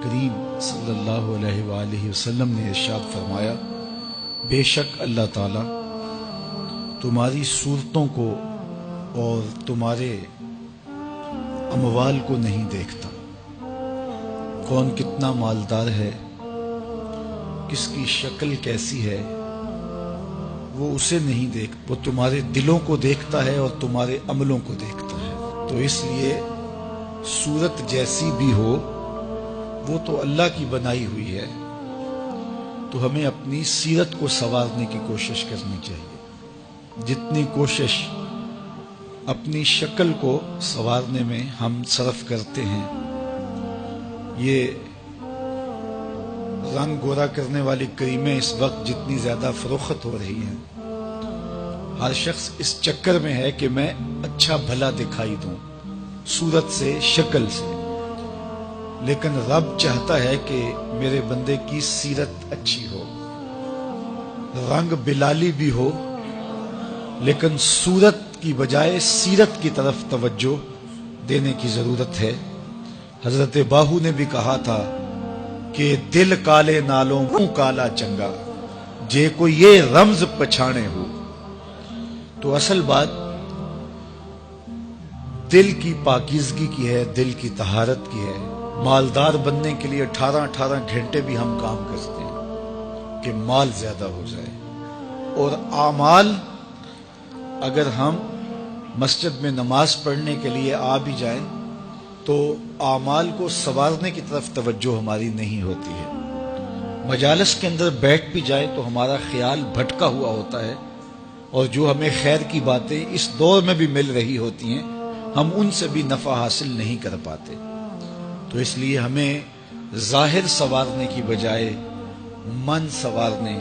کریم صلی اللہ علیہ وآلہ وسلم نے ارشاد فرمایا، بے شک اللہ تعالی تمہاری صورتوں کو اور تمہارے اموال کو نہیں دیکھتا، کون کتنا مالدار ہے، کس کی شکل کیسی ہے، وہ اسے نہیں دیکھتا، وہ تمہارے دلوں کو دیکھتا ہے اور تمہارے عملوں کو دیکھتا ہے۔ تو اس لیے صورت جیسی بھی ہو وہ تو اللہ کی بنائی ہوئی ہے، تو ہمیں اپنی سیرت کو سنوارنے کی کوشش کرنی چاہیے۔ جتنی کوشش اپنی شکل کو سنوارنے میں ہم صرف کرتے ہیں، یہ رنگ گورا کرنے والی کریمیں اس وقت جتنی زیادہ فروخت ہو رہی ہیں، ہر شخص اس چکر میں ہے کہ میں اچھا بھلا دکھائی دوں صورت سے، شکل سے، لیکن رب چاہتا ہے کہ میرے بندے کی سیرت اچھی ہو، رنگ بلالی بھی ہو، لیکن صورت کی بجائے سیرت کی طرف توجہ دینے کی ضرورت ہے۔ حضرت باہو نے بھی کہا تھا کہ دل کالے نالوں منہ کالا چنگا، جے کو یہ رمز پچھانے ہو۔ تو اصل بات دل کی پاکیزگی کی ہے، دل کی طہارت کی ہے۔ مالدار بننے کے لیے 18 گھنٹے بھی ہم کام کرتے ہیں کہ مال زیادہ ہو جائے، اور اعمال اگر ہم مسجد میں نماز پڑھنے کے لیے آ بھی جائیں تو اعمال کو سنوارنے کی طرف توجہ ہماری نہیں ہوتی ہے۔ مجالس کے اندر بیٹھ بھی جائیں تو ہمارا خیال بھٹکا ہوا ہوتا ہے، اور جو ہمیں خیر کی باتیں اس دور میں بھی مل رہی ہوتی ہیں ہم ان سے بھی نفع حاصل نہیں کر پاتے۔ تو اس لیے ہمیں ظاہر سنوارنے کی بجائے من سنوارنے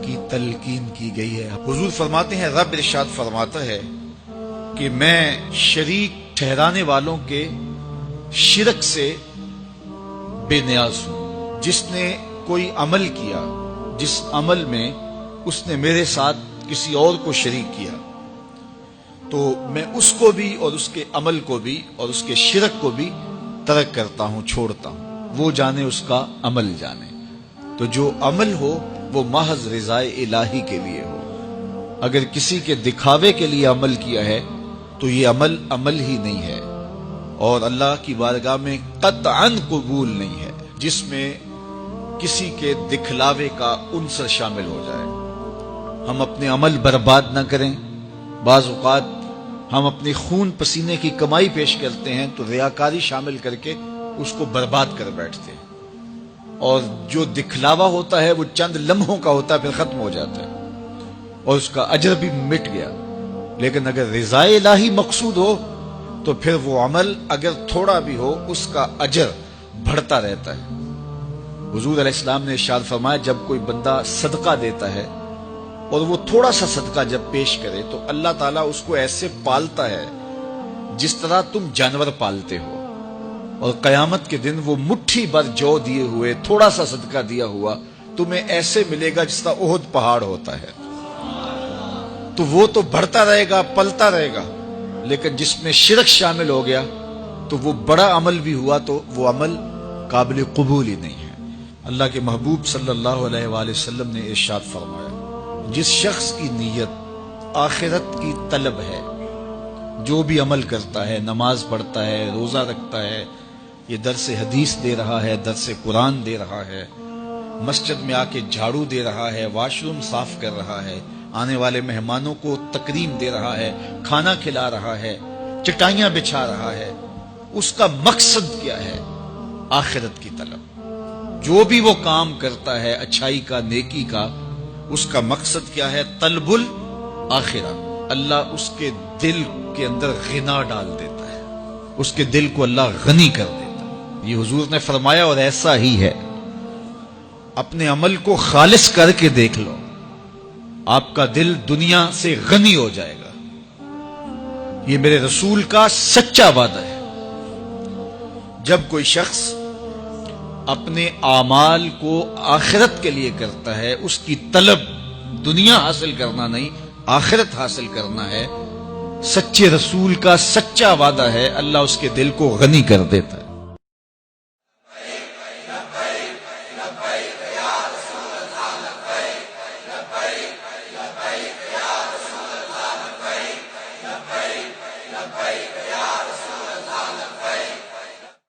کی تلقین کی گئی ہے۔ حضور فرماتے ہیں، رب ارشاد فرماتا ہے کہ میں شریک ٹھہرانے والوں کے شرک سے بے نیاز ہوں۔ جس نے کوئی عمل کیا جس عمل میں اس نے میرے ساتھ کسی اور کو شریک کیا، تو میں اس کو بھی اور اس کے عمل کو بھی اور اس کے شرک کو بھی ترک کرتا ہوں، چھوڑتا ہوں۔ وہ جانے اس کا عمل جانے۔ تو جو عمل ہو وہ محض رضائے الہی کے لیے ہو۔ اگر کسی کے دکھاوے کے لیے عمل کیا ہے تو یہ عمل ہی نہیں ہے، اور اللہ کی بارگاہ میں قطعاً قبول نہیں ہے، جس میں کسی کے دکھلاوے کا عنصر شامل ہو جائے۔ ہم اپنے عمل برباد نہ کریں۔ بعض اوقات ہم اپنی خون پسینے کی کمائی پیش کرتے ہیں تو ریاکاری شامل کر کے اس کو برباد کر بیٹھتے ہیں، اور جو دکھلاوا ہوتا ہے وہ چند لمحوں کا ہوتا ہے، پھر ختم ہو جاتا ہے اور اس کا اجر بھی مٹ گیا۔ لیکن اگر رضائے الہی مقصود ہو تو پھر وہ عمل اگر تھوڑا بھی ہو اس کا اجر بڑھتا رہتا ہے۔ حضور علیہ السلام نے ارشاد فرمایا، جب کوئی بندہ صدقہ دیتا ہے اور وہ تھوڑا سا صدقہ جب پیش کرے تو اللہ تعالیٰ اس کو ایسے پالتا ہے جس طرح تم جانور پالتے ہو، اور قیامت کے دن وہ مٹھی بھر جو دیے ہوئے تھوڑا سا صدقہ دیا ہوا تمہیں ایسے ملے گا جس طرح احد پہاڑ ہوتا ہے۔ تو وہ تو بڑھتا رہے گا، پلتا رہے گا، لیکن جس میں شرک شامل ہو گیا تو وہ بڑا عمل بھی ہوا تو وہ عمل قابل قبول ہی نہیں ہے۔ اللہ کے محبوب صلی اللہ علیہ وآلہ وسلم نے ارشاد فرمایا، جس شخص کی نیت آخرت کی طلب ہے، جو بھی عمل کرتا ہے، نماز پڑھتا ہے، روزہ رکھتا ہے، یہ درس حدیث دے رہا ہے، درس قرآن دے رہا ہے، مسجد میں آ کے جھاڑو دے رہا ہے، واش روم صاف کر رہا ہے، آنے والے مہمانوں کو تکریم دے رہا ہے، کھانا کھلا رہا ہے، چٹائیاں بچھا رہا ہے، اس کا مقصد کیا ہے؟ آخرت کی طلب۔ جو بھی وہ کام کرتا ہے اچھائی کا، نیکی کا، اس کا مقصد کیا ہے؟ طلب الآخرہ۔ اللہ اس کے دل کے اندر غنا ڈال دیتا ہے، اس کے دل کو اللہ غنی کر دیتا ہے۔ یہ حضور نے فرمایا، اور ایسا ہی ہے۔ اپنے عمل کو خالص کر کے دیکھ لو، آپ کا دل دنیا سے غنی ہو جائے گا۔ یہ میرے رسول کا سچا وعدہ ہے۔ جب کوئی شخص اپنے اعمال کو آخرت کے لیے کرتا ہے، اس کی طلب دنیا حاصل کرنا نہیں، آخرت حاصل کرنا ہے، سچے رسول کا سچا وعدہ ہے، اللہ اس کے دل کو غنی کر دیتا ہے۔ لبیک